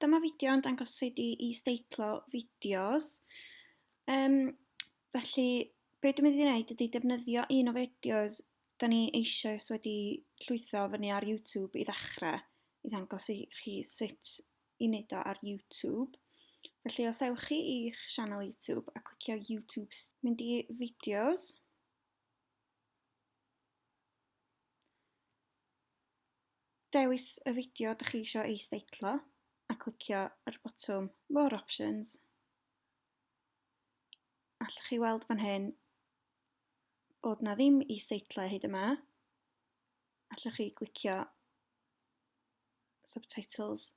Dyma fideo yn dangos sut i is-deitlo fideos. Felly, be dwi'n mynd i wneud ydy defnyddio un o fideos da ni eisoes wedi llwytho fyny ar YouTube i ddechrau, i ddangos i chi sut i wneud o ar YouTube. Felly, os ewch chi i'ch sianel YouTube a clicio YouTube, mynd i fideos. Dewis y fideo ydych chi eisiau is-deitlo a clicio ar y botwm More Options. Allwch chi weld fan hyn bod na ddim is-deitlau hyd yma. Allwch chi glicio Subtitles.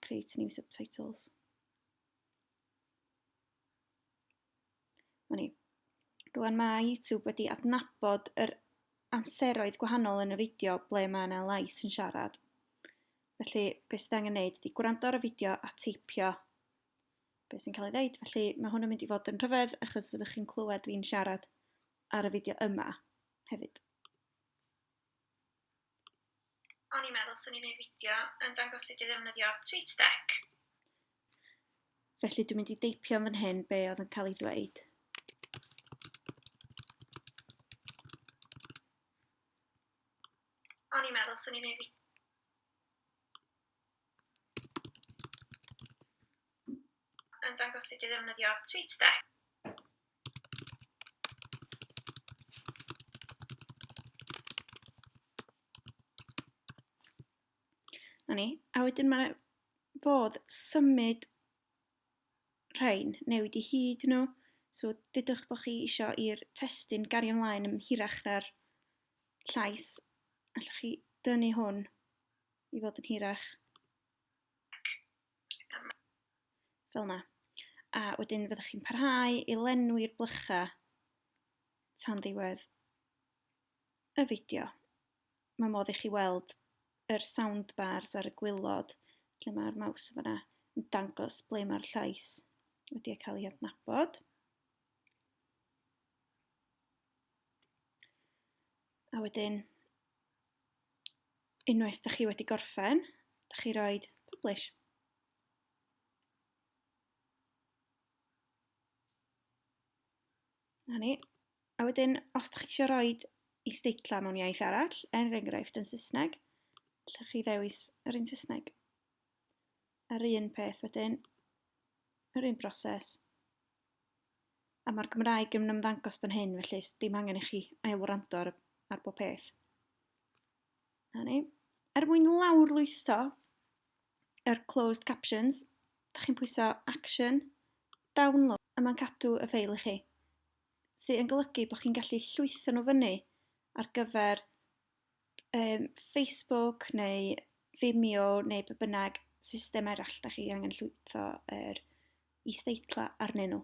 Create new subtitles. Rwan mae YouTube wedi adnabod yr amseroedd gwahanol yn y fideo ble mae yna lais yn siarad. Felly, beth sydd angen wneud ydy gwrando ar y fideo a teipio beth sy'n cael ei ddeud. Felly, mae hwn yn mynd i fod yn rhyfedd achos fyddwch chi'n clywed fi'n siarad ar y fideo yma hefyd. O'n i'n meddwl swn i'n gwneud fideo yn dangos sut i ddefnyddio TweetDeck. Felly, dwi'n mynd i deipio fan hyn be oedd yn cael ei ddweud. O'n i'n meddwl swn i'n gwneud fideo yn dangos sut i ddefnyddio TweetDeck. A wedyn mae fodd symud rhain, newid I hyd nhw. So, dydwch bod chi eisiau i'r testun gario ymlaen yn hirach na'r llais. Allwch chi dynnu hwn I fod yn hirach. Fel yna. A wedyn fyddwch chi'n parhau I lenwi'r blychau tan ddiwedd y fideo. Mae modd I chi weld yr soundbars ar y gwylod lle mae'r maws fyna yn dangos ble mae'r llais wedi cael ei adnabod. A wedyn, unwaith ydych chi wedi gorffen, ydych chi roi Publish. A wedyn, os ydych chi eisiau rhoi is-deitlau mewn iaith arall, enghraifft yn Saesneg, allwch chi ddewis yr un Saesneg. Yr un peth wedyn, yr un broses. A mae'r Gymraeg yn ymddangos fan hyn, felly dim angen I chi ail-wrando ar bob peth. Mwyn lawrlwytho yr closed captions, ydych chi'n pwyso Action, Download, a mae'n cadw y ffeil I chi. Sy'n yn golygu bod chi'n gallu llwytho nhw fyny ar gyfer Facebook neu Vimeo neu be bynnag system arall ydych chi angen llwytho yr is-deitlau arnyn nhw.